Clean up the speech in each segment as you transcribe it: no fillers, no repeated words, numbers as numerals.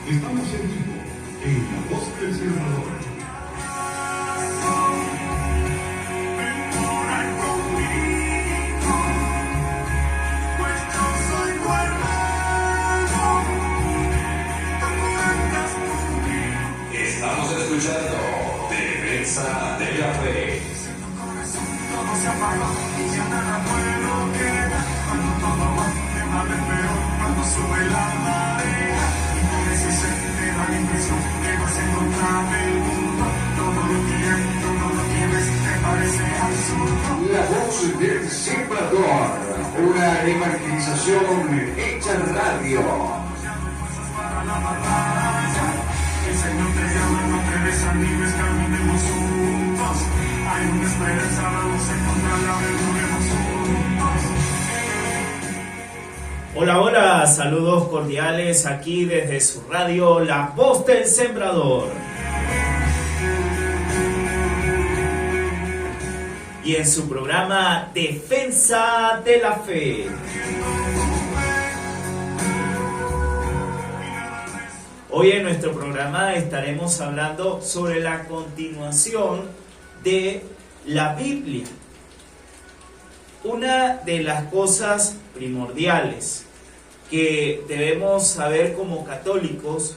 Estamos en vivo en La Voz del Sembrador. Estamos escuchando Defensa de la Fe. Todo se apaga y ya nada bueno queda. Cuando todo va de mal en peor, cuando sube la marea, y parece ser te da la impresión que vas en contra del mundo. Todo lo que ves te parece absurdo. La Voz del Sembrador, una evangelización hecha radio. Ya no hay fuerzas para la batalla. El Señor te llama, no te desanimes, caminemos juntos. Hay una esperanza, vamos a encontrarla, aventuremos juntos. Hola, hola, saludos cordiales aquí desde su radio La Voz del Sembrador. Y en su programa Defensa de la Fe. Hoy en nuestro programa estaremos hablando sobre la continuación de la Biblia. Una de las cosas primordiales que debemos saber como católicos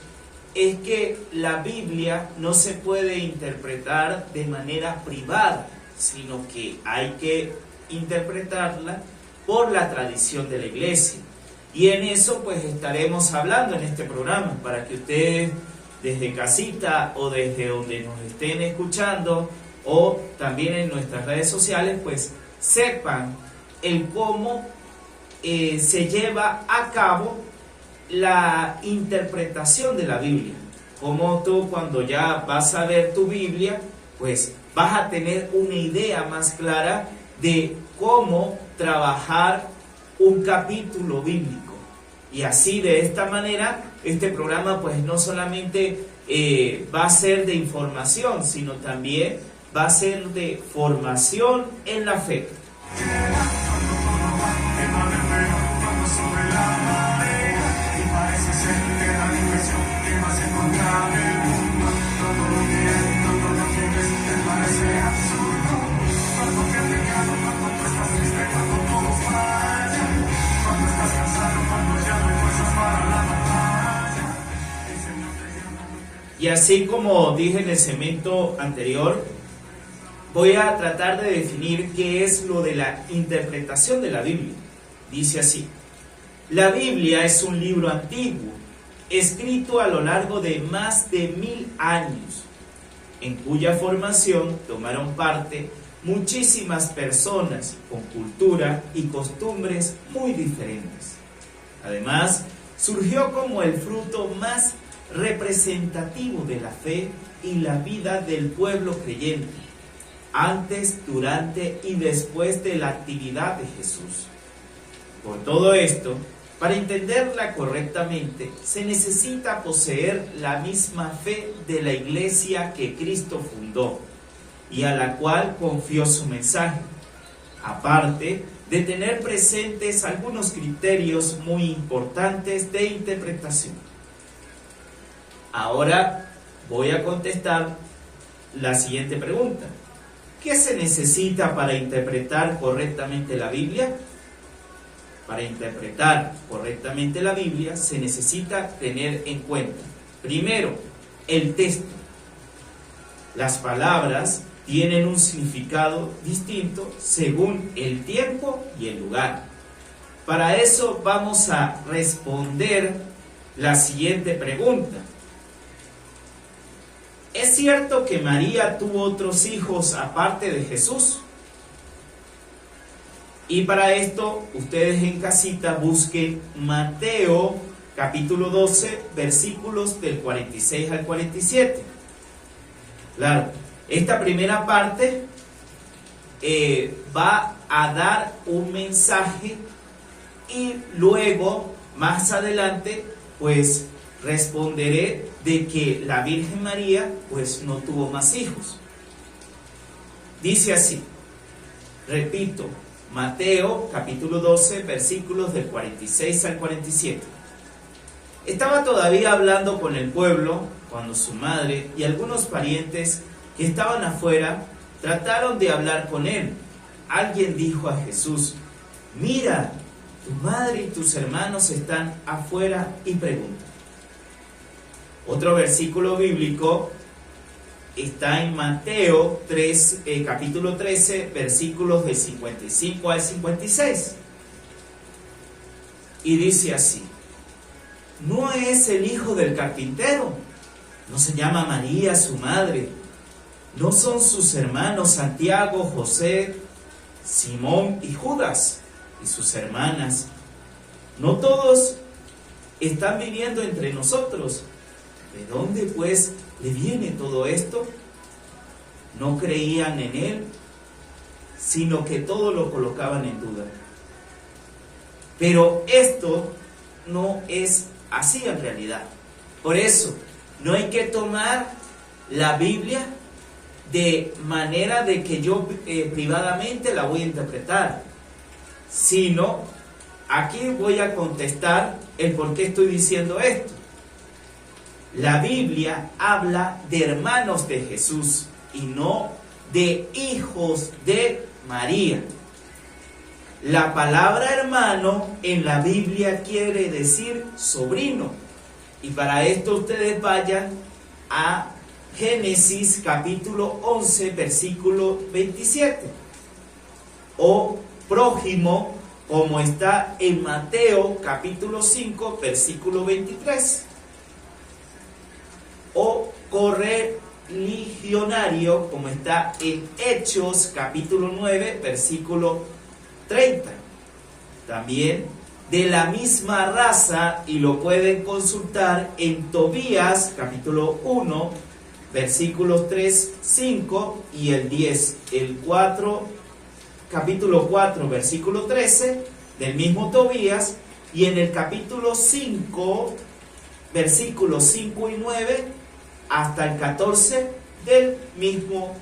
es que la Biblia no se puede interpretar de manera privada, sino que hay que interpretarla por la tradición de la Iglesia. Y en eso pues estaremos hablando en este programa, para que ustedes desde casita o desde donde nos estén escuchando o también en nuestras redes sociales pues sepan el cómo se lleva a cabo la interpretación de la Biblia. Como tú cuando ya vas a ver tu Biblia pues vas a tener una idea más clara de cómo trabajar un capítulo bíblico. Y así de esta manera este programa pues no solamente va a ser de información, sino también va a ser de formación en la fe. Cuando sube la marea, y parece ser que da la impresión que vas a encontrar el mundo. Todo lo que ves te parece absurdo. Cuando te has pecado, cuando tú estás triste, cuando todo falla, cuando estás cansado, cuando ya no hay fuerzas para la batalla, el Señor te llama. Y así como dije en el segmento anterior, voy a tratar de definir qué es lo de la interpretación de la Biblia. Dice así: la Biblia es un libro antiguo, escrito a lo largo de más de 1000 años, en cuya formación tomaron parte muchísimas personas con cultura y costumbres muy diferentes. Además, surgió como el fruto más representativo de la fe y la vida del pueblo creyente, antes, durante y después de la actividad de Jesús. Por todo esto, para entenderla correctamente, se necesita poseer la misma fe de la iglesia que Cristo fundó y a la cual confió su mensaje, aparte de tener presentes algunos criterios muy importantes de interpretación. Ahora voy a contestar la siguiente pregunta: ¿qué se necesita para interpretar correctamente la Biblia? Para interpretar correctamente la Biblia se necesita tener en cuenta, primero, el texto. Las palabras tienen un significado distinto según el tiempo y el lugar. Para eso vamos a responder la siguiente pregunta: ¿es cierto que María tuvo otros hijos aparte de Jesús? Y para esto, ustedes en casita busquen Mateo capítulo 12, versículos del 46 al 47. Claro, esta primera parte va a dar un mensaje y luego, más adelante, pues responderé de que la Virgen María pues no tuvo más hijos. Dice así, repito, Mateo capítulo 12 versículos del 46 al 47. Estaba todavía hablando con el pueblo cuando su madre y algunos parientes que estaban afuera trataron de hablar con él. Alguien dijo a Jesús: mira, tu madre y tus hermanos están afuera y preguntan. Otro versículo bíblico está en Mateo capítulo 13, versículos del 55 al 56. Y dice así: ¿no es el hijo del carpintero? ¿No se llama María su madre? ¿No son sus hermanos Santiago, José, Simón y Judas y sus hermanas? ¿No todos están viviendo entre nosotros? ¿De dónde pues le viene todo esto? No creían en él, sino que todo lo colocaban en duda. Pero esto no es así en realidad. Por eso, no hay que tomar la Biblia de manera de que yo privadamente la voy a interpretar, sino aquí voy a contestar el por qué estoy diciendo esto. La Biblia habla de hermanos de Jesús y no de hijos de María. La palabra hermano en la Biblia quiere decir sobrino. Y para esto ustedes vayan a Génesis capítulo 11, versículo 27. O prójimo, como está en Mateo capítulo 5, versículo 23. O correligionario, como está en Hechos capítulo 9, versículo 30. También de la misma raza, y lo pueden consultar en Tobías capítulo 1, versículos 3, 5 y el 10. El 4, capítulo 4, versículo 13 del mismo Tobías, y en el capítulo 5, versículos 5 y 9 hasta el 14 del mismo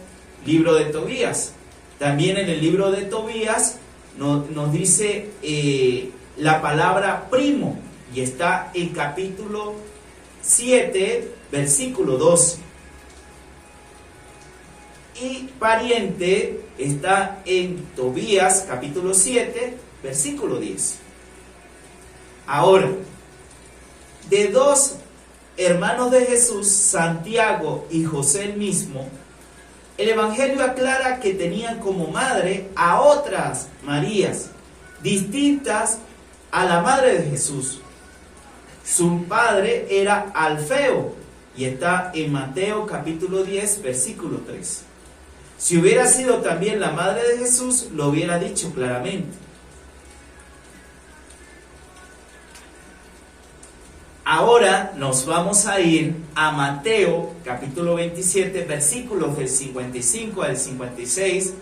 libro de Tobías. También en el libro de Tobías nos dice la palabra primo, y está en capítulo 7, versículo 12. Y pariente está en Tobías capítulo 7, versículo 10. Ahora, de dos hermanos de Jesús, Santiago y José el mismo, el Evangelio aclara que tenían como madre a otras Marías, distintas a la madre de Jesús. Su padre era Alfeo, y está en Mateo capítulo 10, versículo 3. Si hubiera sido también la madre de Jesús, lo hubiera dicho claramente. Ahora nos vamos a ir a Mateo capítulo 27, versículos del 55 al 56,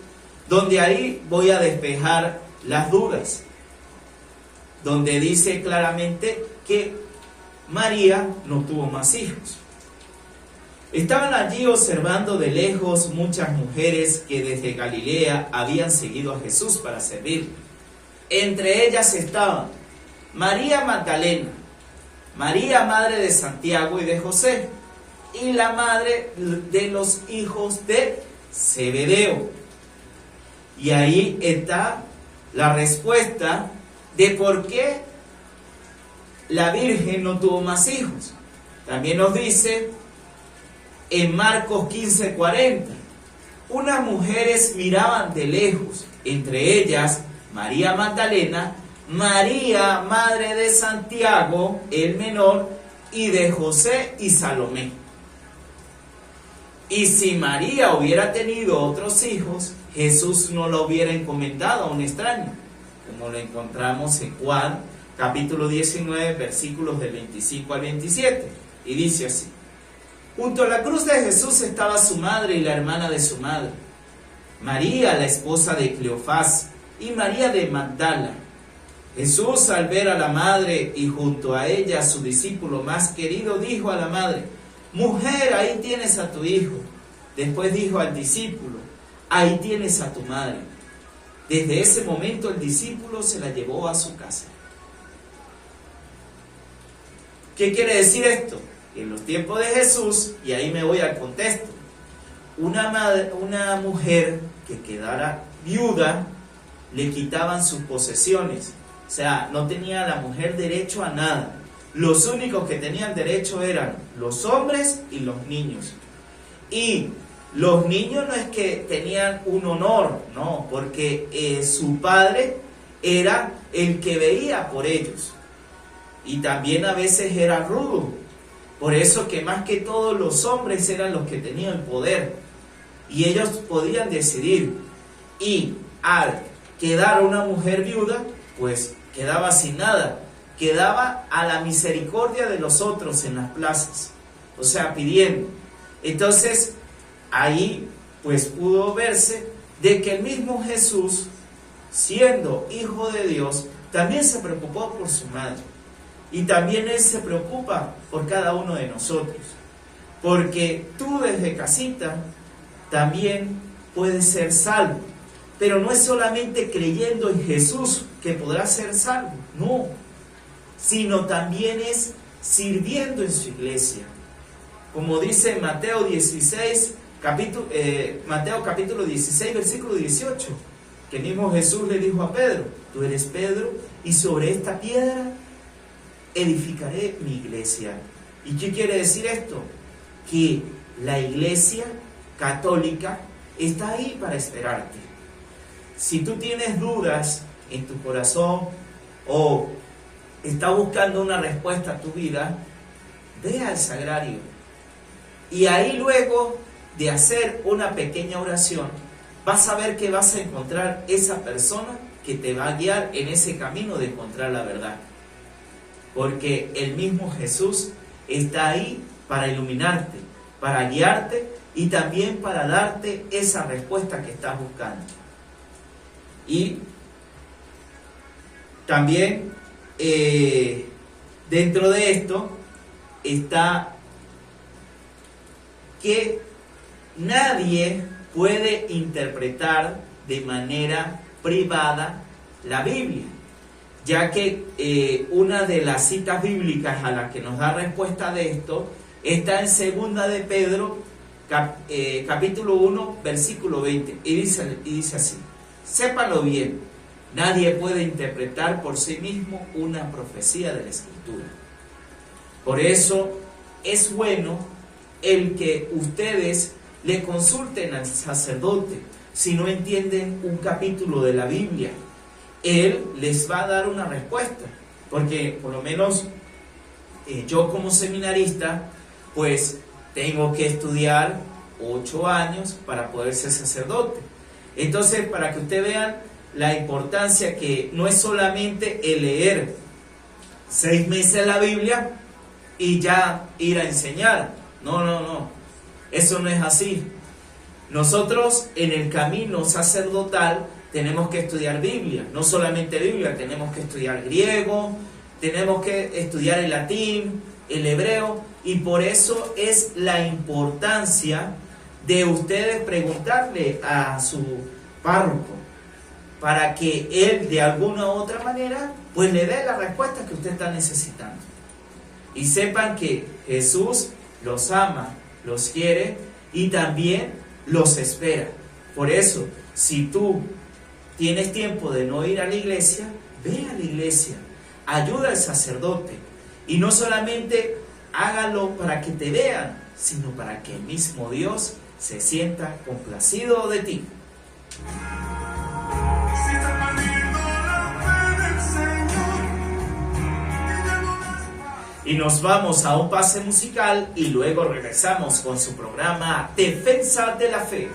donde ahí voy a despejar las dudas, donde dice claramente que María no tuvo más hijos. Estaban allí observando de lejos muchas mujeres que desde Galilea habían seguido a Jesús para servir. Entre ellas estaban María Magdalena, María, madre de Santiago y de José, y la madre de los hijos de Zebedeo. Y ahí está la respuesta de por qué la Virgen no tuvo más hijos. También nos dice en Marcos 15:40, unas mujeres miraban de lejos, entre ellas María Magdalena, María, madre de Santiago, el menor, y de José y Salomé. Y si María hubiera tenido otros hijos, Jesús no lo hubiera encomendado a un extraño, como lo encontramos en Juan, capítulo 19, versículos del 25 al 27. Y dice así: junto a la cruz de Jesús estaba su madre y la hermana de su madre, María, la esposa de Cleofás, y María de Magdala. Jesús, al ver a la madre y junto a ella a su discípulo más querido, dijo a la madre: mujer, ahí tienes a tu hijo. Después dijo al discípulo: ahí tienes a tu madre. Desde ese momento el discípulo se la llevó a su casa. ¿Qué quiere decir esto? Que en los tiempos de Jesús, y ahí me voy al contexto, una mujer que quedara viuda, le quitaban sus posesiones. O sea, no tenía la mujer derecho a nada. Los únicos que tenían derecho eran los hombres y los niños. Y los niños no es que tenían un honor, no, porque su padre era el que veía por ellos. Y también a veces era rudo. Por eso que más que todos los hombres eran los que tenían el poder. Y ellos podían decidir. Y al quedar una mujer viuda, pues quedaba sin nada. Quedaba a la misericordia de los otros en las plazas. O sea, pidiendo. Entonces, ahí pues pudo verse de que el mismo Jesús, siendo hijo de Dios, también se preocupó por su madre. Y también Él se preocupa por cada uno de nosotros. Porque tú desde casita también puedes ser salvo. Pero no es solamente creyendo en Jesús que podrás ser salvo. No. Sino también es sirviendo en su iglesia. Como dice Mateo 16, Mateo capítulo 16, versículo 18. Que mismo Jesús le dijo a Pedro: tú eres Pedro, y sobre esta piedra edificaré mi iglesia. ¿Y qué quiere decir esto? Que la iglesia católica está ahí para esperarte. Si tú tienes dudas en tu corazón o estás buscando una respuesta a tu vida, ve al sagrario. Y ahí luego de hacer una pequeña oración, vas a ver que vas a encontrar esa persona que te va a guiar en ese camino de encontrar la verdad. Porque el mismo Jesús está ahí para iluminarte, para guiarte y también para darte esa respuesta que estás buscando. Y también dentro de esto está que nadie puede interpretar de manera privada la Biblia, ya que una de las citas bíblicas a la que nos da respuesta de esto está en segunda de Pedro, capítulo 1, versículo 20, y dice así: sépanlo bien, nadie puede interpretar por sí mismo una profecía de la Escritura. Por eso es bueno el que ustedes le consulten al sacerdote si no entienden un capítulo de la Biblia. Él les va a dar una respuesta, porque por lo menos yo como seminarista pues tengo que estudiar 8 años para poder ser sacerdote. Entonces, para que ustedes vean la importancia, que no es solamente el leer 6 meses la Biblia y ya ir a enseñar. No, eso no es así. Nosotros en el camino sacerdotal tenemos que estudiar Biblia, no solamente Biblia, tenemos que estudiar griego, tenemos que estudiar el latín, el hebreo, y por eso es la importancia de ustedes preguntarle a su párroco, para que él de alguna u otra manera pues le dé la respuesta que usted está necesitando. Y sepan que Jesús los ama, los quiere y también los espera. Por eso, si tú tienes tiempo de no ir a la iglesia, ve a la iglesia, ayuda al sacerdote, y no solamente hágalo para que te vean, sino para que el mismo Dios se sienta complacido de ti. Y nos vamos a un pase musical y luego regresamos con su programa Defensa de la Fe.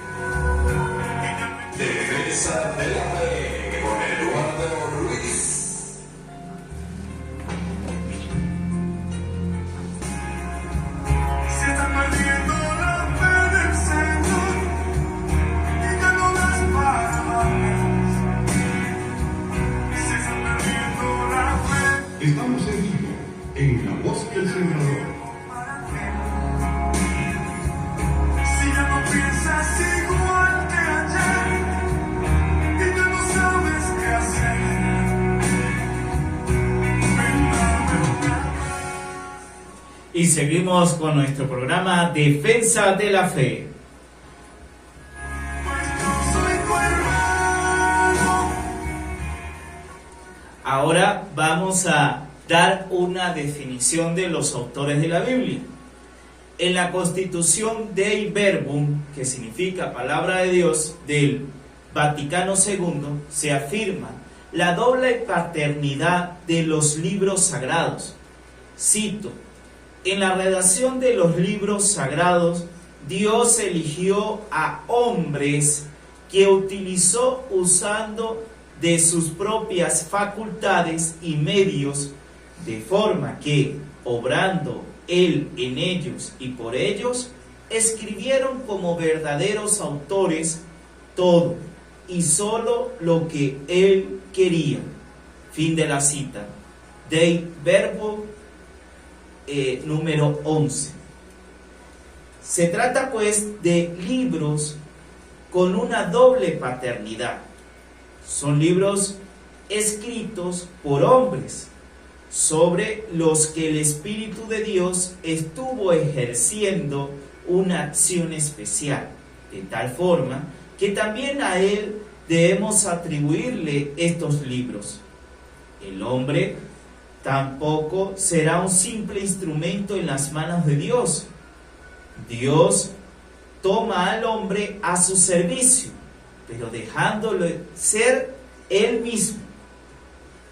Defensa de la Fe con Eduardo Ruiz. Si estás perdiendo la fe del Señor y ya no das para más. Si estás perdiendo la fe. Estamos en vivo en La Voz del Sembrador. Si ya no piensas igual que ayer y ya no sabes qué hacer, ven, dame una Y seguimos con nuestro programa Defensa de la Fe. Ahora vamos a dar una definición de los autores de la Biblia. En la Constitución Dei Verbum, que significa Palabra de Dios, del Vaticano II, se afirma la doble paternidad de los libros sagrados. Cito: en la redacción de los libros sagrados, Dios eligió a hombres que utilizó usando de sus propias facultades y medios, de forma que, obrando Él en ellos y por ellos, escribieron como verdaderos autores todo y solo lo que Él quería. Fin de la cita. Dei Verbum, número 11. Se trata pues de libros con una doble paternidad. Son libros escritos por hombres sobre los que el Espíritu de Dios estuvo ejerciendo una acción especial, de tal forma que también a Él debemos atribuirle estos libros. El hombre tampoco será un simple instrumento en las manos de Dios. Dios toma al hombre a su servicio, pero dejándolo ser Él mismo.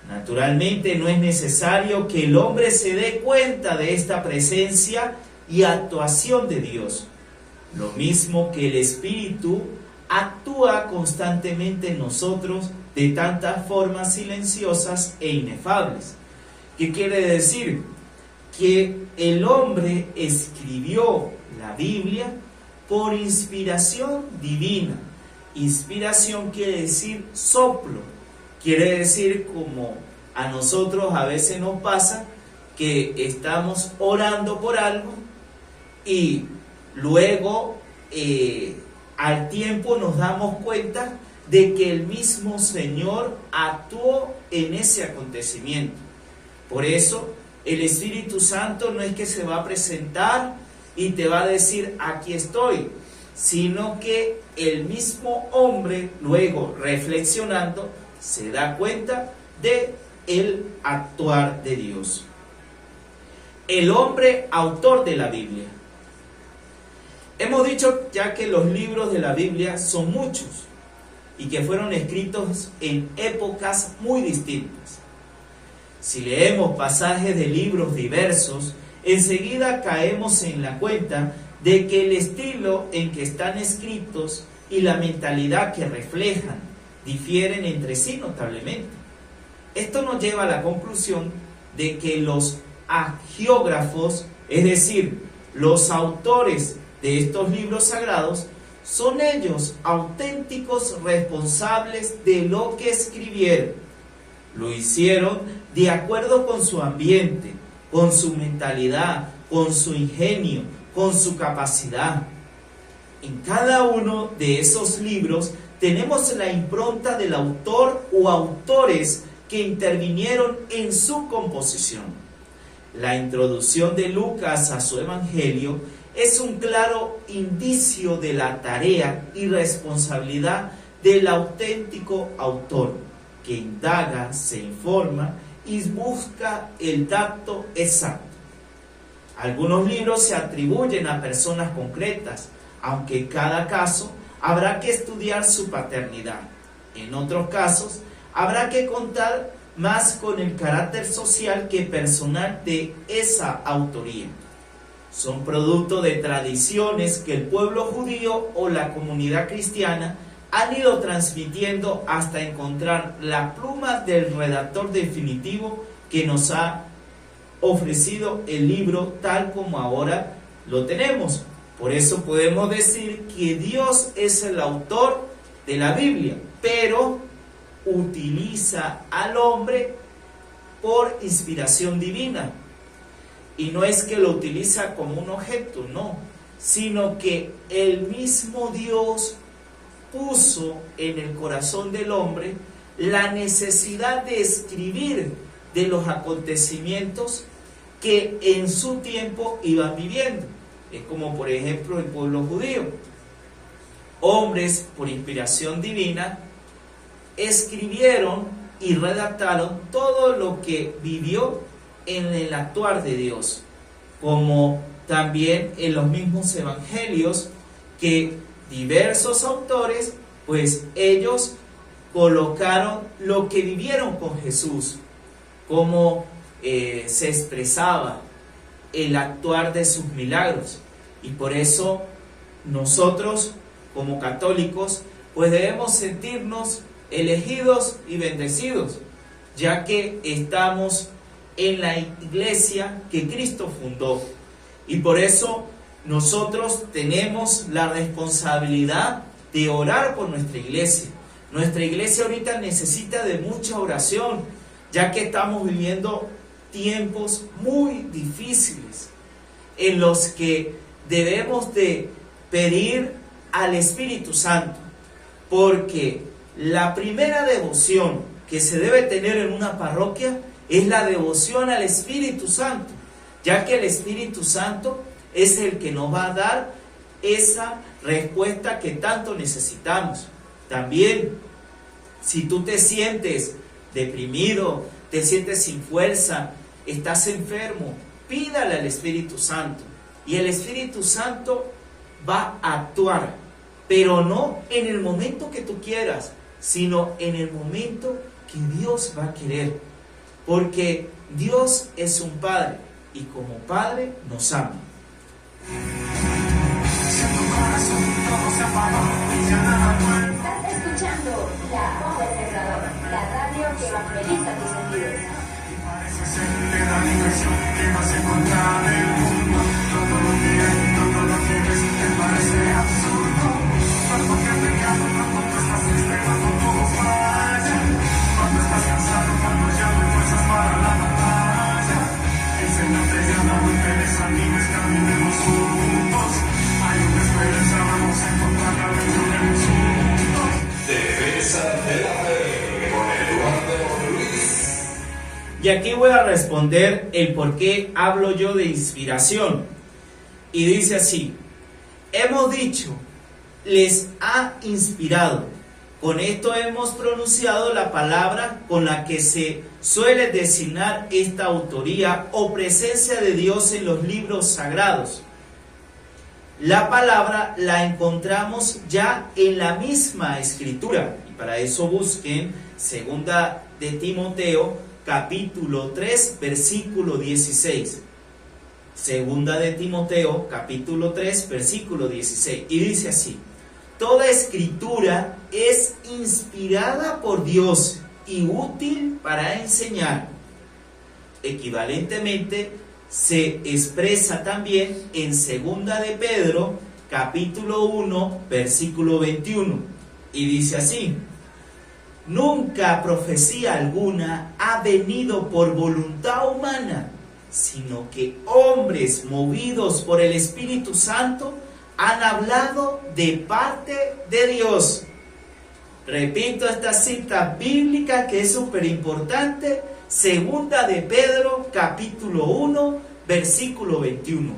Naturalmente no es necesario que el hombre se dé cuenta de esta presencia y actuación de Dios. Lo mismo que el Espíritu actúa constantemente en nosotros de tantas formas silenciosas e inefables. ¿Qué quiere decir? Que el hombre escribió la Biblia por inspiración divina. Inspiración quiere decir soplo. Quiere decir, como a nosotros a veces nos pasa, que estamos orando por algo y luego al tiempo nos damos cuenta de que el mismo Señor actuó en ese acontecimiento. Por eso el Espíritu Santo no es que se va a presentar y te va a decir aquí estoy, sino que el mismo hombre luego reflexionando se da cuenta de el actuar de Dios. El hombre autor de la Biblia. Hemos dicho ya que los libros de la Biblia son muchos y que fueron escritos en épocas muy distintas. Si leemos pasajes de libros diversos, enseguida caemos en la cuenta de que el estilo en que están escritos y la mentalidad que reflejan difieren entre sí notablemente. Esto nos lleva a la conclusión de que los hagiógrafos, es decir, los autores de estos libros sagrados, son ellos auténticos responsables de lo que escribieron. Lo hicieron de acuerdo con su ambiente, con su mentalidad, con su ingenio, con su capacidad. En cada uno de esos libros tenemos la impronta del autor o autores que intervinieron en su composición. La introducción de Lucas a su evangelio es un claro indicio de la tarea y responsabilidad del auténtico autor, que indaga, se informa y busca el dato exacto. Algunos libros se atribuyen a personas concretas, aunque en cada caso habrá que estudiar su paternidad. En otros casos habrá que contar más con el carácter social que personal de esa autoría. Son producto de tradiciones que el pueblo judío o la comunidad cristiana han ido transmitiendo hasta encontrar la pluma del redactor definitivo que nos ha ofrecido el libro tal como ahora lo tenemos. Por eso podemos decir que Dios es el autor de la Biblia, pero utiliza al hombre por inspiración divina. Y no es que lo utiliza como un objeto, no, sino que el mismo Dios puso en el corazón del hombre la necesidad de escribir de los acontecimientos que en su tiempo iban viviendo. Es como por ejemplo el pueblo judío. Hombres por inspiración divina escribieron y redactaron todo lo que vivió en el actuar de Dios, como también en los mismos evangelios que diversos autores, pues ellos colocaron lo que vivieron con Jesús, cómo se expresaba el actuar de sus milagros. Y por eso nosotros como católicos pues debemos sentirnos elegidos y bendecidos, ya que estamos en la iglesia que Cristo fundó. Y por eso nosotros tenemos la responsabilidad de orar por nuestra iglesia. Nuestra iglesia ahorita necesita de mucha oración, ya que estamos viviendo tiempos muy difíciles en los que debemos de pedir al Espíritu Santo, porque la primera devoción que se debe tener en una parroquia es la devoción al Espíritu Santo, ya que el Espíritu Santo es el que nos va a dar esa respuesta que tanto necesitamos. También, si tú te sientes deprimido, te sientes sin fuerza, estás enfermo, pídale al Espíritu Santo, y el Espíritu Santo va a actuar, pero no en el momento que tú quieras, sino en el momento que Dios va a querer, porque Dios es un Padre y como Padre nos ama. Estás escuchando La Voz del Sembrador, la radio que evangeliza tus sentidos. Parece ser que la diversión que vas a encontrar en el mundo. Todo lo que ves te parece absurdo. Cuando te pecado, cuando tú estás triste, cuando todo falla. Cuando estás cansado, cuando ya no hay fuerzas para la batalla. El Señor te llama, no te desanimes, caminemos juntos. Hay una esperanza, vamos a encontrarla dentro de nosotros. Defensa de la fe con Eduardo Luis. Y aquí voy a responder el por qué hablo yo de inspiración. Y dice así: hemos dicho, les ha inspirado. Con esto hemos pronunciado la palabra con la que se suele designar esta autoría o presencia de Dios en los libros sagrados. La palabra la encontramos ya en la misma escritura. Y para eso busquen 2 de Timoteo, capítulo 3, versículo 16. 2 de Timoteo, capítulo 3, versículo 16. Y dice así: toda escritura es inspirada por Dios y útil para enseñar. Equivalentemente, se expresa también en 2 de Pedro, capítulo 1, versículo 21. Y dice así: nunca profecía alguna ha venido por voluntad humana, sino que hombres movidos por el Espíritu Santo han hablado de parte de Dios. Repito esta cita bíblica que es súper importante, 2 de Pedro, capítulo 1, versículo 21.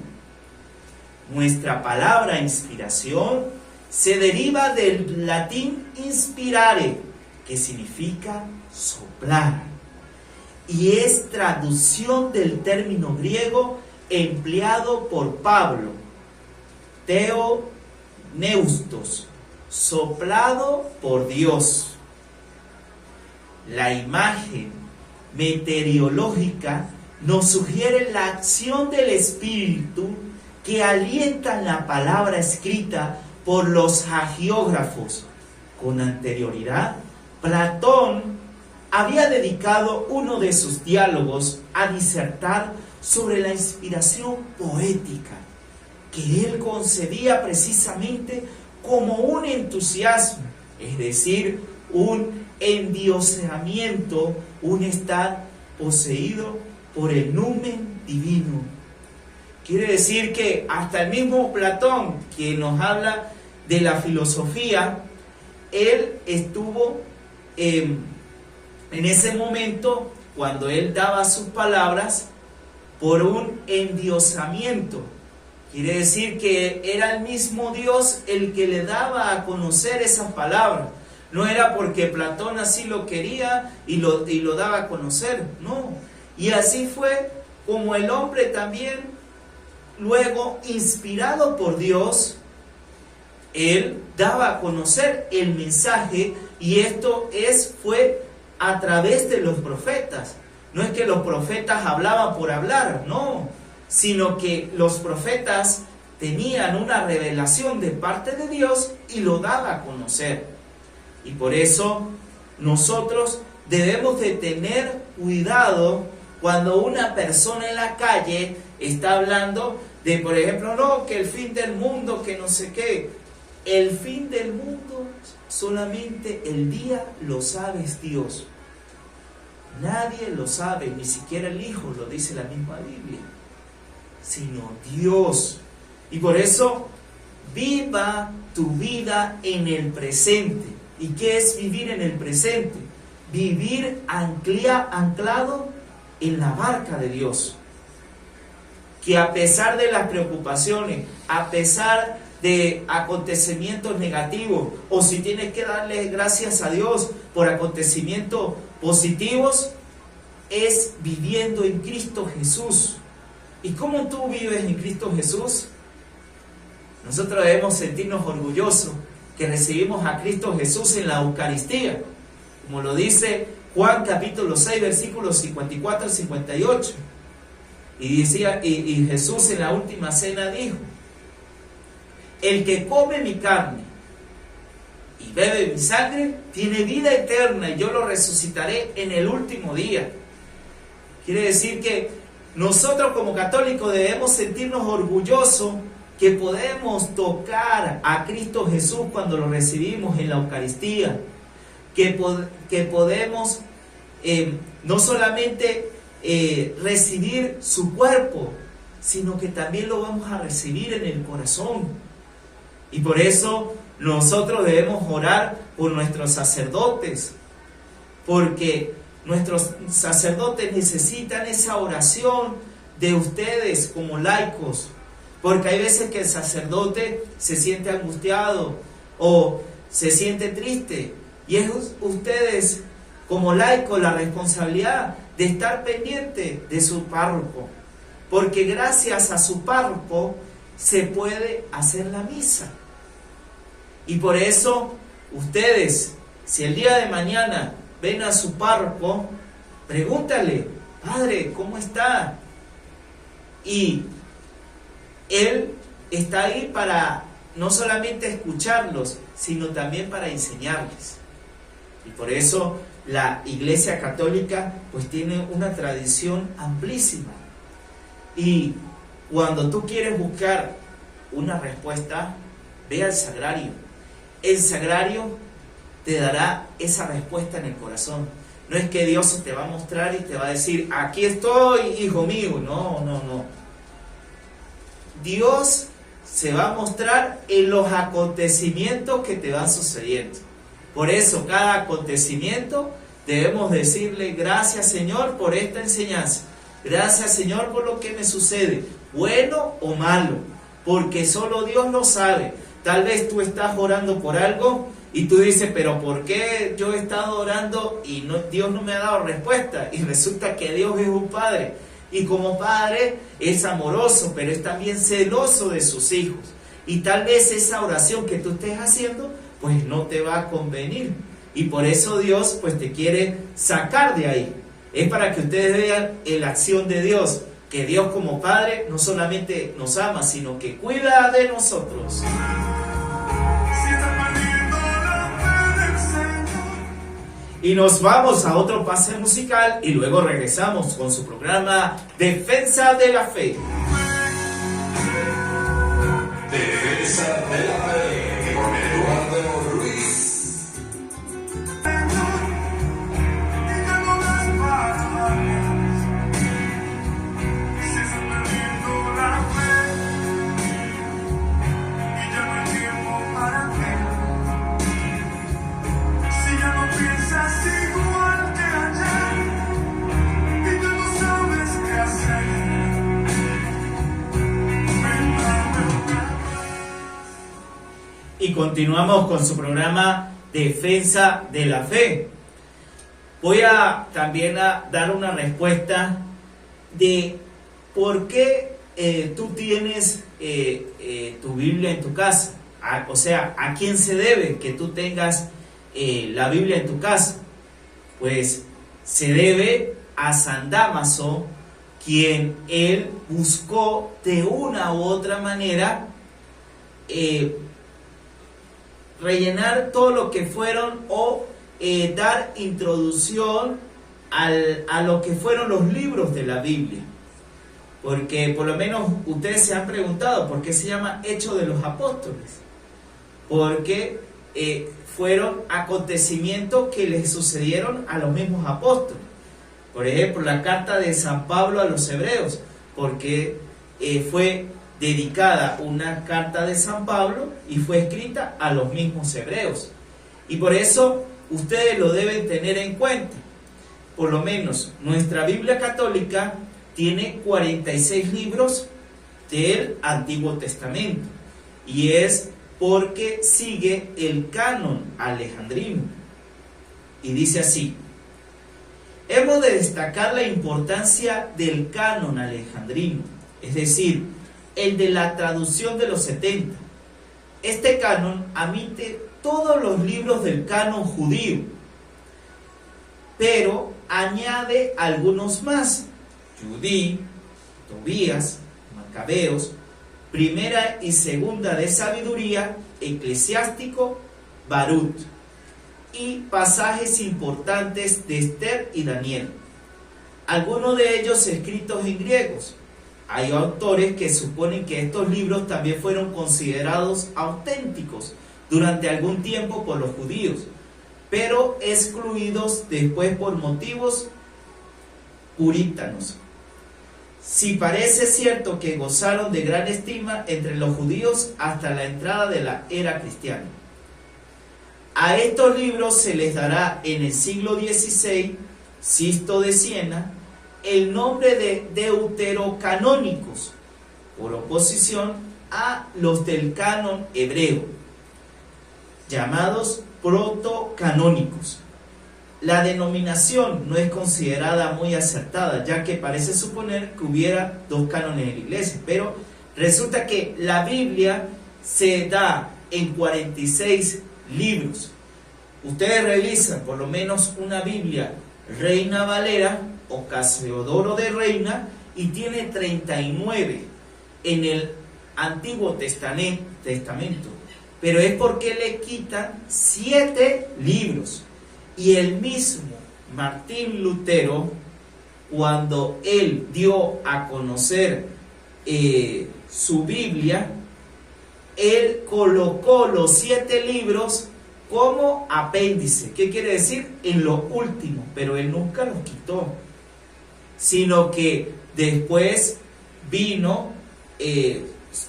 Nuestra palabra inspiración se deriva del latín inspirare, que significa soplar, y es traducción del término griego empleado por Pablo, theopneustos, soplado por Dios. La imagen meteorológica nos sugiere la acción del Espíritu que alienta la palabra escrita por los hagiógrafos. Con anterioridad, Platón había dedicado uno de sus diálogos a disertar sobre la inspiración poética, que él concebía precisamente como un entusiasmo, es decir, un endioseamiento, un estar poseído por el numen divino. Quiere decir que hasta el mismo Platón, que nos habla de la filosofía, él estuvo en ese momento, cuando él daba sus palabras, por un endiosamiento. Quiere decir que era el mismo Dios el que le daba a conocer esas palabras. No era porque Platón así lo quería y lo daba a conocer, no. Y así fue como el hombre también, luego inspirado por Dios, él daba a conocer el mensaje, y esto fue a través de los profetas. No es que los profetas hablaban por hablar, no, sino que los profetas tenían una revelación de parte de Dios y lo daba a conocer. Y por eso nosotros debemos de tener cuidado cuando una persona en la calle está hablando de, por ejemplo, no, que el fin del mundo, que no sé qué. El fin del mundo solamente el día lo sabes Dios. Nadie lo sabe, ni siquiera el Hijo, lo dice la misma Biblia, sino Dios. Y por eso, viva tu vida en el presente. ¿Y qué es vivir en el presente? Vivir anclado en la barca de Dios. Que a pesar de las preocupaciones, a pesar de acontecimientos negativos, o si tienes que darle gracias a Dios por acontecimientos positivos, es viviendo en Cristo Jesús. ¿Y cómo tú vives en Cristo Jesús? Nosotros debemos sentirnos orgullosos que recibimos a Cristo Jesús en la Eucaristía, como lo dice Juan capítulo 6, versículos 54 al 58. Y Jesús en la última cena dijo: el que come mi carne y bebe mi sangre tiene vida eterna, y yo lo resucitaré en el último día. Quiere decir que nosotros como católicos debemos sentirnos orgullosos que podemos tocar a Cristo Jesús cuando lo recibimos en la Eucaristía, que podemos no solamente recibir su cuerpo, sino que también lo vamos a recibir en el corazón. Y por eso nosotros debemos orar por nuestros sacerdotes, porque nuestros sacerdotes necesitan esa oración de ustedes como laicos, porque hay veces que el sacerdote se siente angustiado o se siente triste, y es ustedes como laicos la responsabilidad de estar pendiente de su párroco, porque gracias a su párroco se puede hacer la misa. Y por eso ustedes, si el día de mañana ven a su párroco, pregúntale: padre, ¿cómo está? Y él está ahí para no solamente escucharlos, sino también para enseñarles. Y por eso la Iglesia Católica pues tiene una tradición amplísima. Y cuando tú quieres buscar una respuesta, ve al sagrario. El sagrario te dará esa respuesta en el corazón. No es que Dios te va a mostrar y te va a decir: aquí estoy, hijo mío. No, no, no. Dios se va a mostrar en los acontecimientos que te van sucediendo. Por eso, cada acontecimiento debemos decirle: gracias, Señor, por esta enseñanza. Gracias, Señor, por lo que me sucede, bueno o malo, porque solo Dios lo sabe. Tal vez tú estás orando por algo y tú dices: pero ¿por qué yo he estado orando y Dios no me ha dado respuesta? Y resulta que Dios es un Padre, y como Padre es amoroso, pero es también celoso de sus hijos. Y tal vez esa oración que tú estés haciendo pues no te va a convenir, y por eso Dios pues te quiere sacar de ahí. Es para que ustedes vean la acción de Dios, que Dios como Padre no solamente nos ama, sino que cuida de nosotros. Y nos vamos a otro pase musical y luego regresamos con su programa Defensa de la Fe. Defensa de la Fe con Eduardo Ruiz. Igual que ayer, y tú no sabes qué hacer. y continuamos con su programa Defensa de la Fe. Voy a también a dar una respuesta de por qué tú tienes tu Biblia en tu casa. O sea, ¿a quién se debe que tú tengas la Biblia en tu casa? Pues se debe a San Dámaso, quien él buscó de una u otra manera rellenar todo lo que fueron o dar introducción a lo que fueron los libros de la Biblia. Porque por lo menos ustedes se han preguntado por qué se llama Hechos de los Apóstoles. Porque fueron acontecimientos que les sucedieron a los mismos apóstoles. Por ejemplo, la carta de San Pablo a los hebreos, porque fue dedicada una carta de San Pablo y fue escrita a los mismos hebreos. Y por eso ustedes lo deben tener en cuenta. Por lo menos nuestra Biblia católica tiene 46 libros del Antiguo Testamento y es porque sigue el canon alejandrino. Y dice así: hemos de destacar la importancia del canon alejandrino, es decir, el de la traducción de los 70. Este canon admite todos los libros del canon judío, pero añade algunos más: Judí, Tobías, Macabeos, Primera y Segunda de Sabiduría, Eclesiástico, Barut, y pasajes importantes de Esther y Daniel, algunos de ellos escritos en griegos. Hay autores que suponen que estos libros también fueron considerados auténticos durante algún tiempo por los judíos, pero excluidos después por motivos puritanos. Si parece cierto que gozaron de gran estima entre los judíos hasta la entrada de la era cristiana. A estos libros se les dará en el siglo XVI, Sisto de Siena, el nombre de deuterocanónicos, por oposición a los del canon hebreo, llamados protocanónicos. La denominación no es considerada muy acertada, ya que parece suponer que hubiera dos cánones en la iglesia, pero resulta que la Biblia se da en 46 libros. Ustedes revisan por lo menos una Biblia Reina Valera o Casiodoro de Reina y tiene 39 en el Antiguo Testamento, pero es porque le quitan 7 libros. Y el mismo Martín Lutero, cuando él dio a conocer su Biblia, él colocó los 7 libros como apéndice. ¿Qué quiere decir? En lo último, pero él nunca los quitó, sino que después vino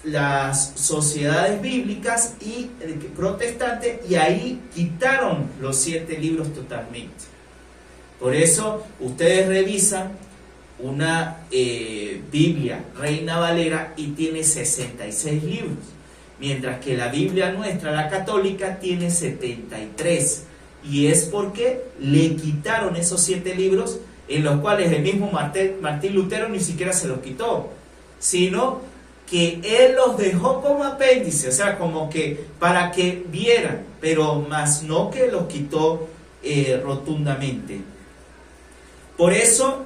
las sociedades bíblicas y protestantes, y ahí quitaron los 7 libros totalmente. Por eso ustedes revisan una Biblia Reina Valera y tiene 66 libros, mientras que la Biblia nuestra, la católica, tiene 73, y es porque le quitaron esos 7 libros, en los cuales el mismo Martín Lutero ni siquiera se los quitó, sino que él los dejó como apéndice, o sea, como que para que vieran, pero más no que los quitó rotundamente. Por eso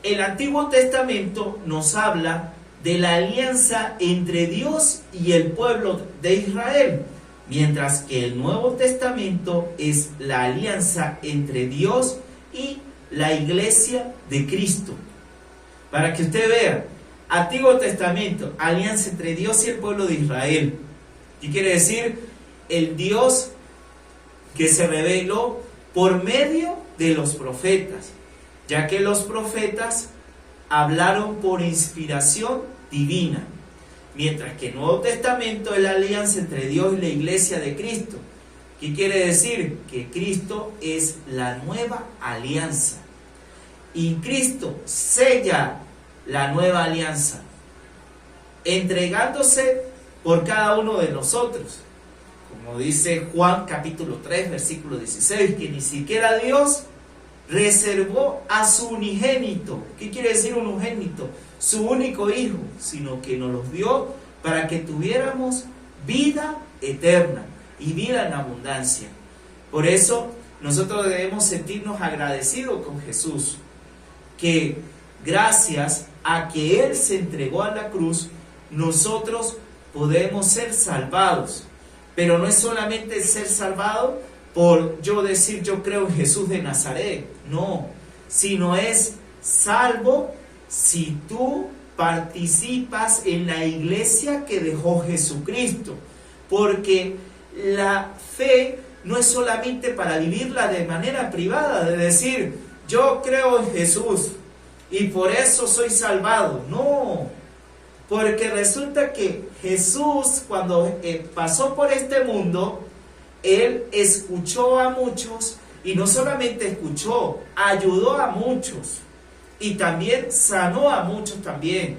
el Antiguo Testamento nos habla de la alianza entre Dios y el pueblo de Israel, mientras que el Nuevo Testamento es la alianza entre Dios y la iglesia de Cristo. Para que usted vea, Antiguo Testamento, alianza entre Dios y el pueblo de Israel. ¿Qué quiere decir? El Dios que se reveló por medio de los profetas, ya que los profetas hablaron por inspiración divina, mientras que el Nuevo Testamento es la alianza entre Dios y la iglesia de Cristo. ¿Qué quiere decir? Que Cristo es la nueva alianza, y Cristo sella la nueva alianza, entregándose por cada uno de nosotros. como dice Juan capítulo 3, versículo 16, que ni siquiera Dios reservó a su unigénito. ¿Qué quiere decir un unigénito? Su único hijo, sino que nos los dio para que tuviéramos vida eterna y vida en abundancia. Por eso nosotros debemos sentirnos agradecidos con Jesús, que gracias a que Él se entregó a la cruz, nosotros podemos ser salvados. Pero no es solamente ser salvado por yo decir yo creo en Jesús de Nazaret, no, sino es salvo si tú participas en la iglesia que dejó Jesucristo, porque la fe no es solamente para vivirla de manera privada, de decir yo creo en Jesús y por eso soy salvado, no, porque resulta que Jesús cuando pasó por este mundo, Él escuchó a muchos y no solamente escuchó, ayudó a muchos y también sanó a muchos también.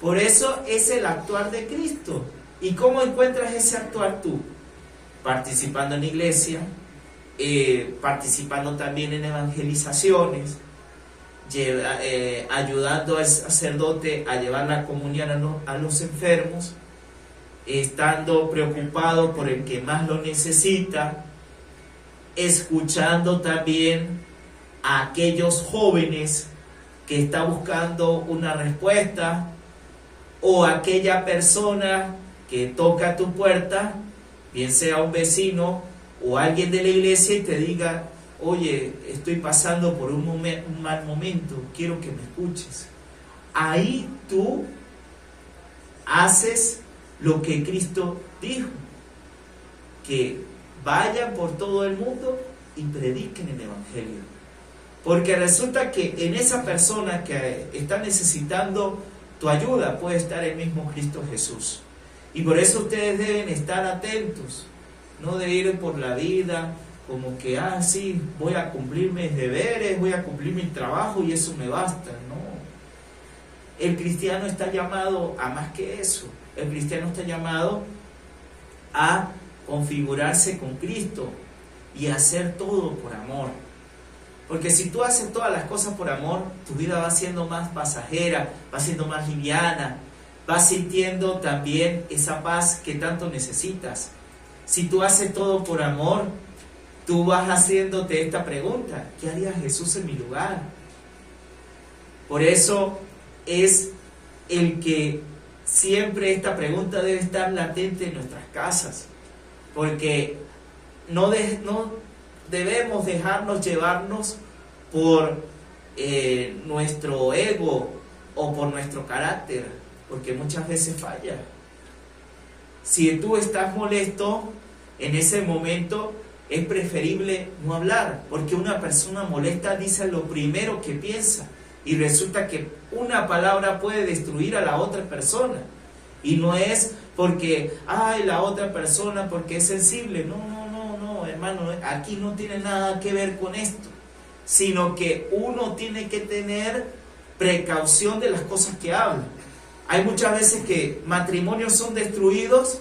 Por eso es el actuar de Cristo. ¿Y cómo encuentras ese actuar tú? Participando en iglesia, participando también en evangelizaciones, ayudando al sacerdote a llevar la comunión a los enfermos, estando preocupado por el que más lo necesita, escuchando también a aquellos jóvenes que está buscando una respuesta, o aquella persona que toca tu puerta, bien sea un vecino o alguien de la iglesia, y te diga: oye, estoy pasando por un mal momento, quiero que me escuches. Ahí tú haces lo que Cristo dijo, que vayan por todo el mundo y prediquen el evangelio, porque resulta que en esa persona que está necesitando tu ayuda puede estar el mismo Cristo Jesús. Y por eso ustedes deben estar atentos, no de ir por la vida como que, sí, voy a cumplir mis deberes, voy a cumplir mi trabajo y eso me basta. No, el cristiano está llamado a más que eso. El cristiano está llamado a configurarse con Cristo y hacer todo por amor. Porque si tú haces todas las cosas por amor, tu vida va siendo más pasajera, va siendo más liviana, vas sintiendo también esa paz que tanto necesitas. Si tú haces todo por amor, tú vas haciéndote esta pregunta: ¿qué haría Jesús en mi lugar? Por eso es el que siempre esta pregunta debe estar latente en nuestras casas, porque no debemos dejarnos llevarnos por nuestro ego o por nuestro carácter, porque muchas veces falla. Si tú estás molesto en ese momento, es preferible no hablar, porque una persona molesta dice lo primero que piensa, y resulta que una palabra puede destruir a la otra persona. Y no es porque, la otra persona porque es sensible. No, hermano, aquí no tiene nada que ver con esto, sino que uno tiene que tener precaución de las cosas que habla. Hay muchas veces que matrimonios son destruidos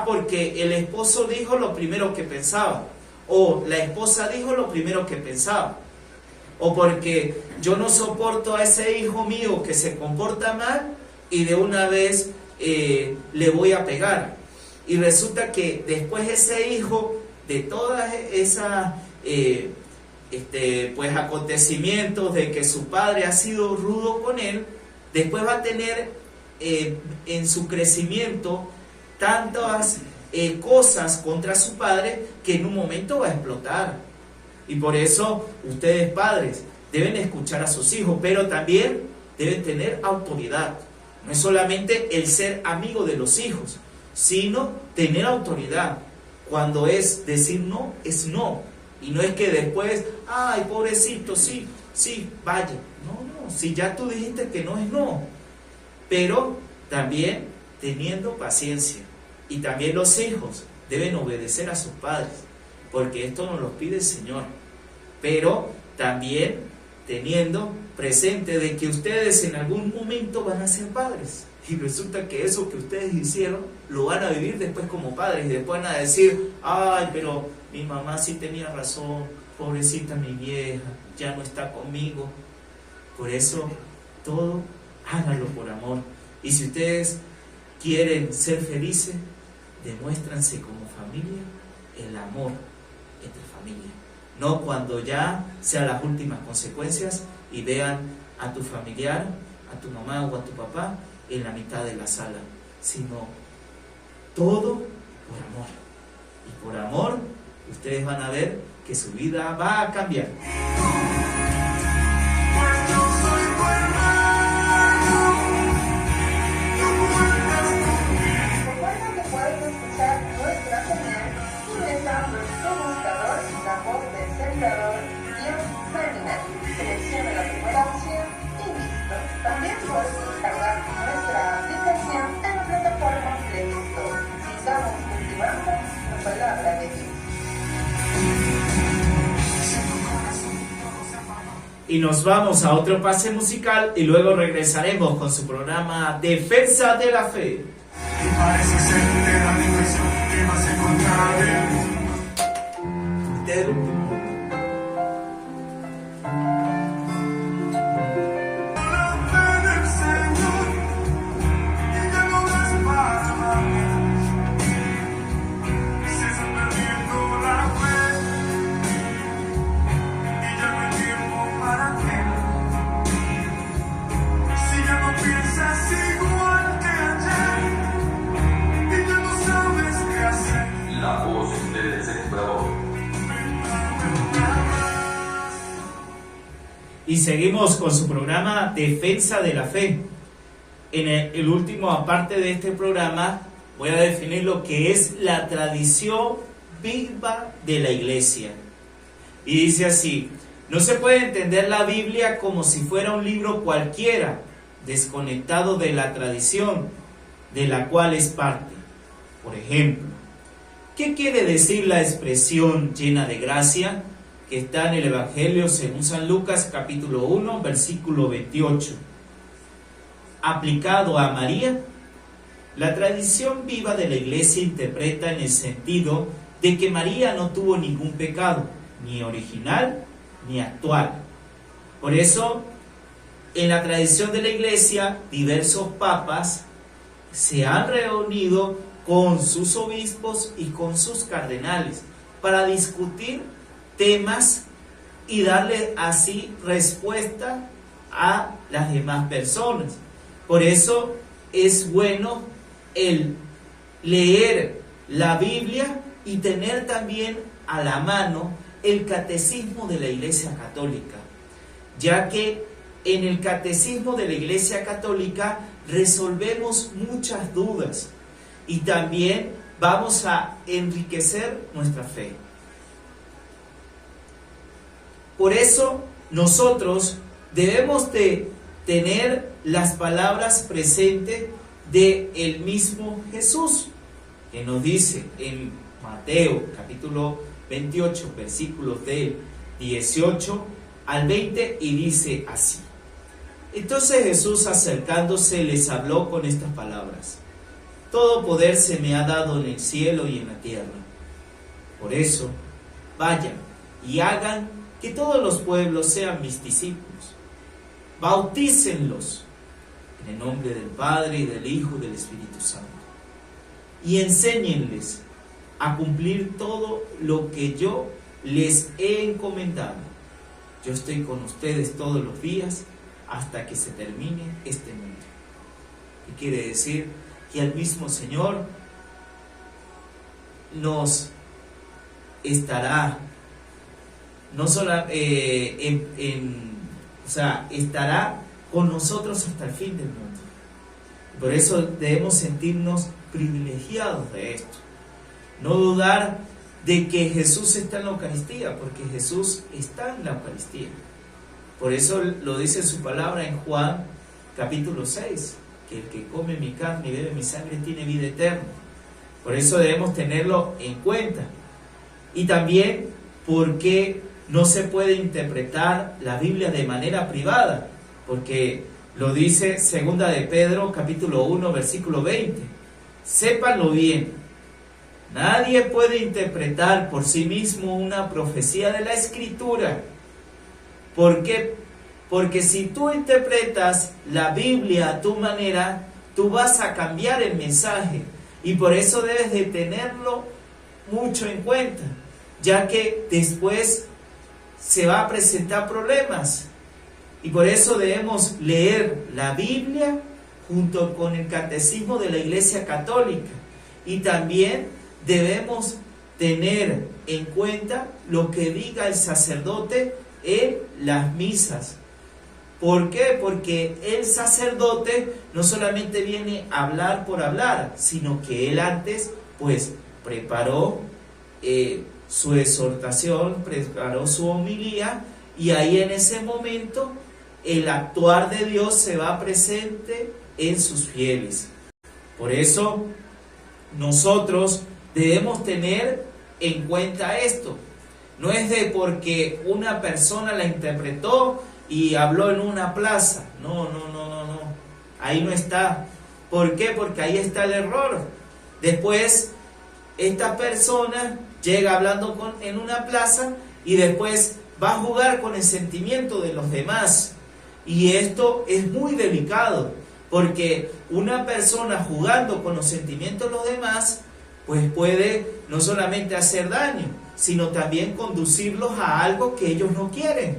porque el esposo dijo lo primero que pensaba, o la esposa dijo lo primero que pensaba, o porque yo no soporto a ese hijo mío que se comporta mal y de una vez le voy a pegar. Y resulta que después ese hijo, de todas esas pues acontecimientos de que su padre ha sido rudo con él, después va a tener en su crecimiento tantas cosas contra su padre que en un momento va a explotar. Y por eso ustedes, padres, deben escuchar a sus hijos, pero también deben tener autoridad. No es solamente el ser amigo de los hijos, sino tener autoridad. Cuando es decir no, es no. Y no es que después, pobrecito, sí, vaya. No, si ya tú dijiste que no es no. Pero también teniendo paciencia. Y también los hijos deben obedecer a sus padres, porque esto nos lo pide el Señor. Pero también teniendo presente de que ustedes en algún momento van a ser padres. Y resulta que eso que ustedes hicieron lo van a vivir después como padres. Y después van a decir, ay, pero mi mamá sí tenía razón, pobrecita mi vieja, ya no está conmigo. Por eso, todo háganlo por amor. Y si ustedes quieren ser felices, demuéstranse como familia el amor entre familia. No cuando ya sean las últimas consecuencias y vean a tu familiar, a tu mamá o a tu papá en la mitad de la sala, sino todo por amor. Y por amor, ustedes van a ver que su vida va a cambiar. Pues yo soy tu hermano, tú cuentas conmigo. Recuerda que puedes escuchar nuestra señal ingresando en tu buscador La Voz del Sembrador Terminal. Selecciona la primera opción y listo. También puedes descargar nuestra aplicación en la plataforma Play Store. Sigamos cultivando la palabra de Dios. Y nos vamos a otro pase musical y luego regresaremos con su programa Defensa de la Fe. Y parece ser que la diversión que vas a encontrar en el mundo. Del último. La fe del Señor, y ya no das para más. Se está perdiendo la fe, y ya no hay tiempo para ti. Si ya no piensas igual que ayer, y ya no sabes qué hacer. La voz del sembrador. Y seguimos con su programa Defensa de la Fe. En el último aparte de este programa voy a definir lo que es la tradición viva de la iglesia. Y dice así: no se puede entender la Biblia como si fuera un libro cualquiera, desconectado de la tradición de la cual es parte. Por ejemplo, ¿qué quiere decir la expresión llena de gracia que está en el Evangelio según San Lucas capítulo 1 versículo 28? Aplicado a María, la tradición viva de la iglesia interpreta en el sentido de que María no tuvo ningún pecado, ni original ni actual. Por eso, en la tradición de la iglesia, diversos papas se han reunido con sus obispos y con sus cardenales para discutir temas y darle así respuesta a las demás personas. Por eso es bueno el leer la Biblia y tener también a la mano el catecismo de la Iglesia Católica, ya que en el catecismo de la Iglesia Católica resolvemos muchas dudas y también vamos a enriquecer nuestra fe. Por eso nosotros debemos de tener las palabras presentes de el mismo Jesús, que nos dice en Mateo capítulo 28 versículos del 18 al 20 y dice así: entonces Jesús, acercándose, les habló con estas palabras: todo poder se me ha dado en el cielo y en la tierra. Por eso, vayan y hagan que todos los pueblos sean mis discípulos. Bautícenlos en el nombre del Padre y del Hijo y del Espíritu Santo. Y enséñenles a cumplir todo lo que yo les he encomendado. Yo estoy con ustedes todos los días hasta que se termine este mundo. ¿Qué quiere decir? Que el mismo Señor nos estará no solo estará con nosotros hasta el fin del mundo. Por eso debemos sentirnos privilegiados de esto. No dudar de que Jesús está en la Eucaristía, porque Jesús está en la Eucaristía. Por eso lo dice su palabra en Juan capítulo 6, que el que come mi carne y bebe mi sangre tiene vida eterna. Por eso debemos tenerlo en cuenta. Y también porque no se puede interpretar la Biblia de manera privada, porque lo dice 2 de Pedro capítulo 1 versículo 20. Sépanlo bien, nadie puede interpretar por sí mismo una profecía de la Escritura. ¿Por qué? Porque si tú interpretas la Biblia a tu manera, tú vas a cambiar el mensaje, y por eso debes de tenerlo mucho en cuenta, ya que después se va a presentar problemas. Y por eso debemos leer la Biblia junto con el catecismo de la Iglesia Católica, y también debemos tener en cuenta lo que diga el sacerdote en las misas. ¿Por qué? Porque el sacerdote no solamente viene a hablar por hablar, sino que él antes pues preparó su exhortación, preparó su homilía, y ahí en ese momento el actuar de Dios se va presente en sus fieles. Por eso nosotros debemos tener en cuenta esto. No es de porque una persona la interpretó y habló en una plaza. No. Ahí no está. ¿Por qué? Porque ahí está el error. Después, esta persona llega hablando en una plaza y después va a jugar con el sentimiento de los demás. Y esto es muy delicado, porque una persona jugando con los sentimientos de los demás, pues puede no solamente hacer daño, sino también conducirlos a algo que ellos no quieren.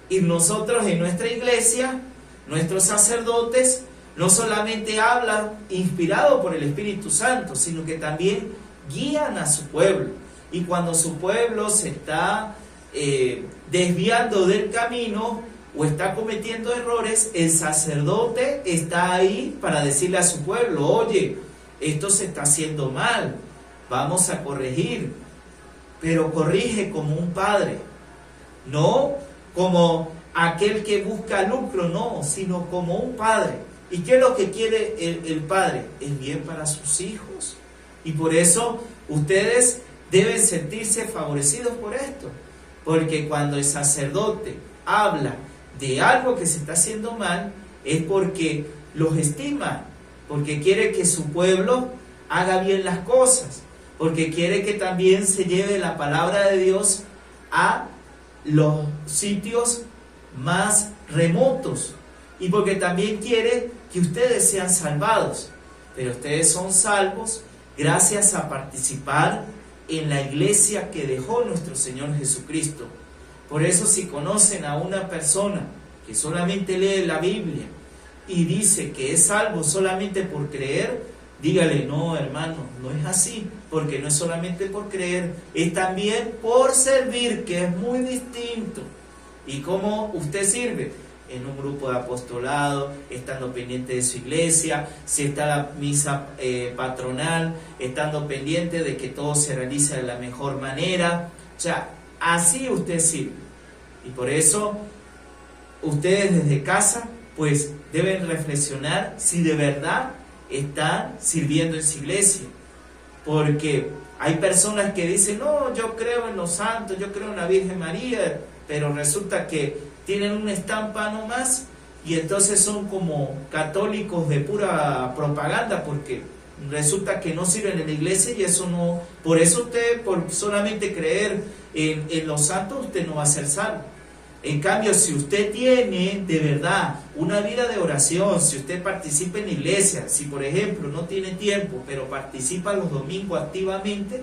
Y nosotros en nuestra iglesia, nuestros sacerdotes, no solamente hablan inspirado por el Espíritu Santo, sino que también guían a su pueblo. Y cuando su pueblo se está desviando del camino o está cometiendo errores, el sacerdote está ahí para decirle a su pueblo: oye, esto se está haciendo mal, vamos a corregir. Pero corrige como un padre, no como aquel que busca lucro, no, sino como un padre. ¿Y qué es lo que quiere el padre? El bien para sus hijos. Y por eso ustedes deben sentirse favorecidos por esto, porque cuando el sacerdote habla de algo que se está haciendo mal, es porque los estima, porque quiere que su pueblo haga bien las cosas, porque quiere que también se lleve la palabra de Dios a los sitios más remotos, y porque también quiere que ustedes sean salvados. Pero ustedes son salvos gracias a participar en la iglesia que dejó nuestro Señor Jesucristo. Por eso, si conocen a una persona que solamente lee la Biblia y dice que es salvo solamente por creer, dígale: no, hermano, no es así, porque no es solamente por creer, es también por servir, que es muy distinto. ¿Y cómo usted sirve? En un grupo de apostolado, estando pendiente de su iglesia, si está la misa patronal, estando pendiente de que todo se realice de la mejor manera. O sea, así usted sirve. Y por eso ustedes desde casa pues deben reflexionar si de verdad están sirviendo en su iglesia. Porque hay personas que dicen: no, yo creo en los santos, yo creo en la Virgen María, pero resulta que tienen una estampa nomás, y entonces son como católicos de pura propaganda, porque resulta que no sirven en la iglesia, y eso no. Por eso usted, por solamente creer en los santos, usted no va a ser salvo. En cambio, si usted tiene de verdad una vida de oración, si usted participa en la iglesia, si por ejemplo no tiene tiempo, pero participa los domingos activamente,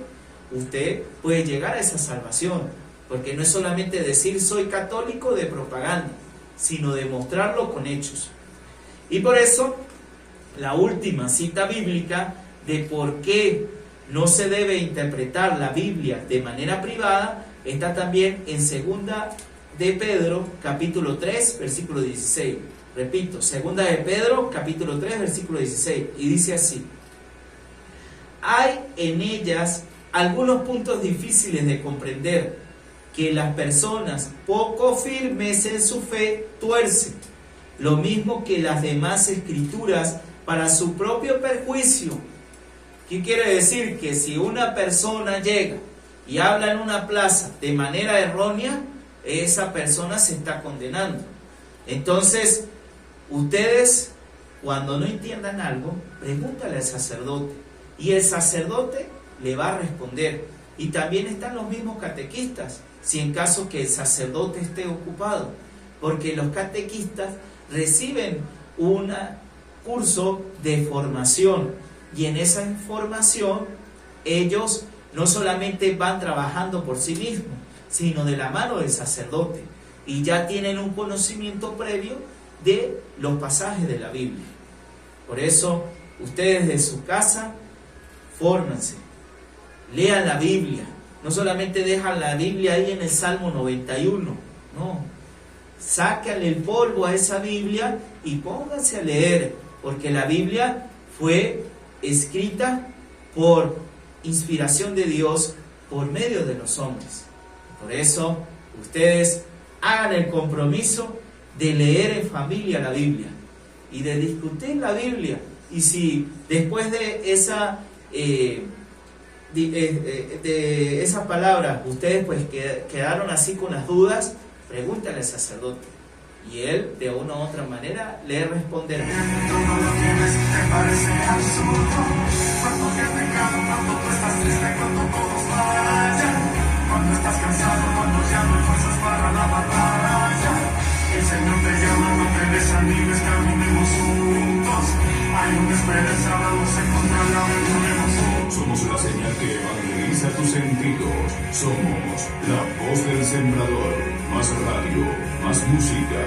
usted puede llegar a esa salvación. Porque no es solamente decir soy católico de propaganda, sino demostrarlo con hechos. Y por eso, la última cita bíblica de por qué no se debe interpretar la Biblia de manera privada está también en 2 de Pedro, capítulo 3, versículo 16. Repito, 2 de Pedro, capítulo 3, versículo 16. Y dice así: hay en ellas algunos puntos difíciles de comprender, que las personas poco firmes en su fe tuercen, lo mismo que las demás escrituras, para su propio perjuicio. ¿Qué quiere decir? Que si una persona llega y habla en una plaza de manera errónea, esa persona se está condenando. Entonces, ustedes, cuando no entiendan algo, pregúntale al sacerdote, y el sacerdote le va a responder. Y también están los mismos catequistas, si en caso que el sacerdote esté ocupado, porque los catequistas reciben un curso de formación, y en esa formación ellos no solamente van trabajando por sí mismos, sino de la mano del sacerdote, y ya tienen un conocimiento previo de los pasajes de la Biblia. Por eso, ustedes de su casa, fórmense, lean la Biblia. No solamente dejan la Biblia ahí en el Salmo 91, no. Sácale el polvo a esa Biblia y pónganse a leer, porque la Biblia fue escrita por inspiración de Dios por medio de los hombres. Por eso, ustedes hagan el compromiso de leer en familia la Biblia y de discutir la Biblia. Y si después de esas palabras ustedes pues quedaron así con las dudas, pregúntale al sacerdote y él de una u otra manera le responderá. Todo lo que ves te parece absurdo. Cuando te pecado, cuando tú estás triste, cuando todos vayan, cuando estás cansado, cuando ya no hay fuerzas para la batalla. El Señor te llama, no te desanimes, caminemos juntos. Hay una esperanza, vamos a encontrarla, venceremos juntos. Somos la señal que evangeliza tus sentidos. Somos la voz del sembrador. Más radio, más música,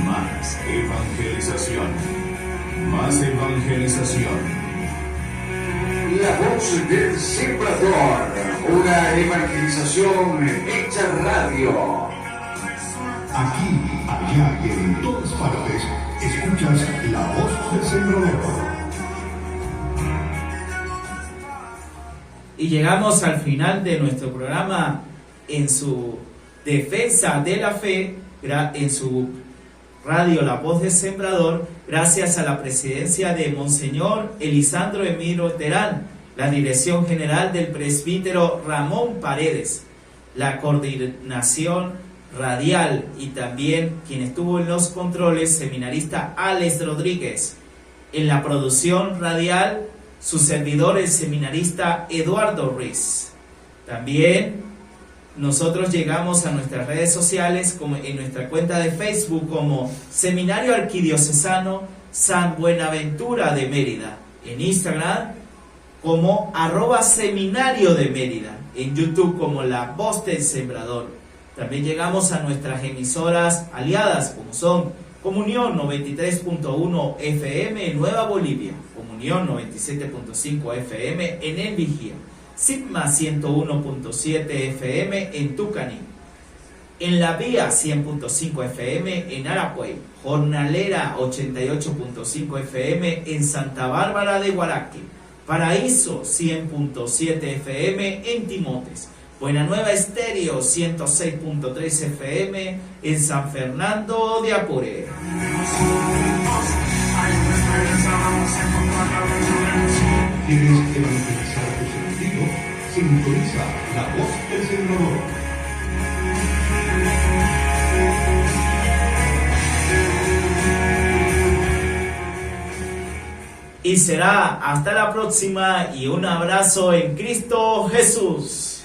más evangelización. Más evangelización. La voz del sembrador, una evangelización hecha radio. Aquí, allá y en todas partes, escuchas la voz del sembrador. Y llegamos al final de nuestro programa en su defensa de la fe, en su radio La Voz del Sembrador, gracias a la presidencia de Monseñor Elisandro Emiro Terán, la dirección general del presbítero Ramón Paredes, la coordinación radial y también quien estuvo en los controles, seminarista Alex Rodríguez. En la producción radial, su servidor, el seminarista Eduardo Ruiz. También nosotros llegamos a nuestras redes sociales, como en nuestra cuenta de Facebook como Seminario Arquidiocesano San Buenaventura de Mérida, en Instagram como @Seminario de Mérida, en YouTube como La Voz del Sembrador. También llegamos a nuestras emisoras aliadas, como son Comunión 93.1 FM en Nueva Bolivia, Comunión 97.5 FM en El Vigía, Sigma 101.7 FM en Tucaní, en La Vía 100.5 FM en Arapuey, Jornalera 88.5 FM en Santa Bárbara de Guaraque, Paraíso 100.7 FM en Timotes, Buena Nueva Estéreo 106.3 FM en San Fernando de Apure. ¿Quieres evangelizar tu sentido? Sintoniza la voz del sembrador. Y será hasta la próxima y un abrazo en Cristo Jesús.